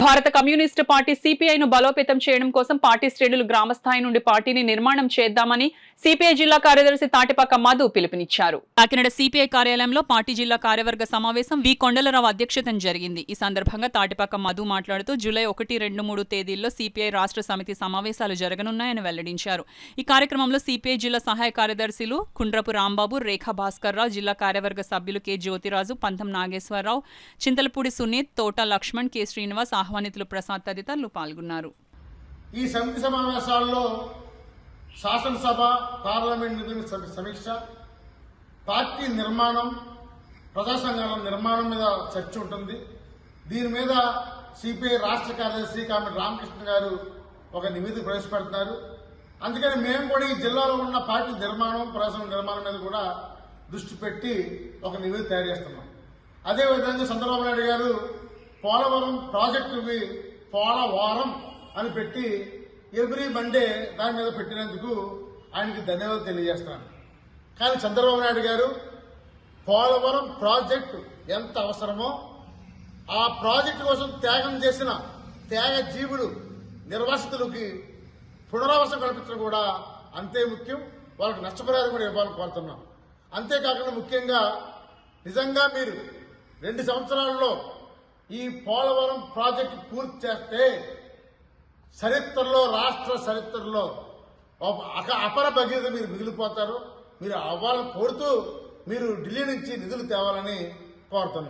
భారత communist party సిపిఐను బలోపేతం చేయడం కోసం పార్టీ శ్రేణులు గ్రామస్థాయి నుండి పార్టీని నిర్మాణం చేద్దామని సిపిఐ జిల్లా కార్యదర్శి తాటిపాక మధు పిలుపునిచ్చారు. కాకినాడ సిపిఐ కార్యాలయంలో పార్టీ జిల్లా కార్యవర్గ సమావేశం వి కొండలరావు అధ్యక్షతన జరిగింది. ఈ సందర్భంగా తాటిపాక మధు మాట్లాడుతూ జూలై 1, 2, 3 తేదీల్లో సిపిఐ రాష్ట్ర సమితి సమావేశాలు జరగనున్నాయని వెల్లడించారు. ఈ కార్యక్రమంలో సిపిఐ జిల్లా సహాయ కార్యదర్శులు కుండ్రపు రాంబాబు, రేఖా భాస్కర్రావు, జిల్లా కార్యవర్గ సభ్యులు కె జ్యోతిరాజు, పంతం నాగేశ్వరరావు, చింతలపూడి సునీత్, తోట లక్ష్మణ్, కె శ్రీనివాస్, ఆహ్వానితులు ప్రసాద్ తదితరులు పాల్గొన్నారు. ఈ సమితి సమావేశాల్లో శాసనసభ, పార్లమెంట్ నిధుల సమీక్ష, పార్టీ నిర్మాణం, ప్రజా సంఘాల నిర్మాణం మీద చర్చ ఉంటుంది. దీని మీద సిపిఐ రాష్ట్ర కార్యదర్శి కామెటి రామకృష్ణ గారు ఒక నివేదిక ప్రవేశపెడుతున్నారు. అందుకని మేము కూడా ఈ జిల్లాలో ఉన్న పార్టీ నిర్మాణం, ప్రజా నిర్మాణం మీద కూడా దృష్టి పెట్టి ఒక నివేదిక తయారు చేస్తున్నాం. అదేవిధంగా చంద్రబాబు నాయుడు గారు పోలవరం ప్రాజెక్టుకి పోలవరం అని పెట్టి ఎవ్రీ మండే దాని మీద పెట్టినందుకు ఆయనకి ధన్యవాదాలు తెలియజేస్తున్నాను. కానీ చంద్రబాబు నాయుడు గారు పోలవరం ప్రాజెక్టు ఎంత అవసరమో ఆ ప్రాజెక్టు కోసం త్యాగం చేసిన త్యాగ జీవులు నిర్వాసితులకి పునరావాసం కల్పించడం కూడా అంతే ముఖ్యం. వాళ్ళకి నష్టపరిహారం కూడా ఇవ్వాలని కోరుతున్నాం. అంతేకాకుండా ముఖ్యంగా నిజంగా మీరు 2 సంవత్సరాల్లో ఈ పోలవరం ప్రాజెక్టు పూర్తి చేస్తే చరిత్రలో, రాష్ట్ర చరిత్రలో అపర భగీరథ మీరు మిగిలిపోతారు. మీరు అవ్వాలని కోరుతూ మీరు ఢిల్లీ నుంచి నిధులు తేవాలని కోరుతున్నాం.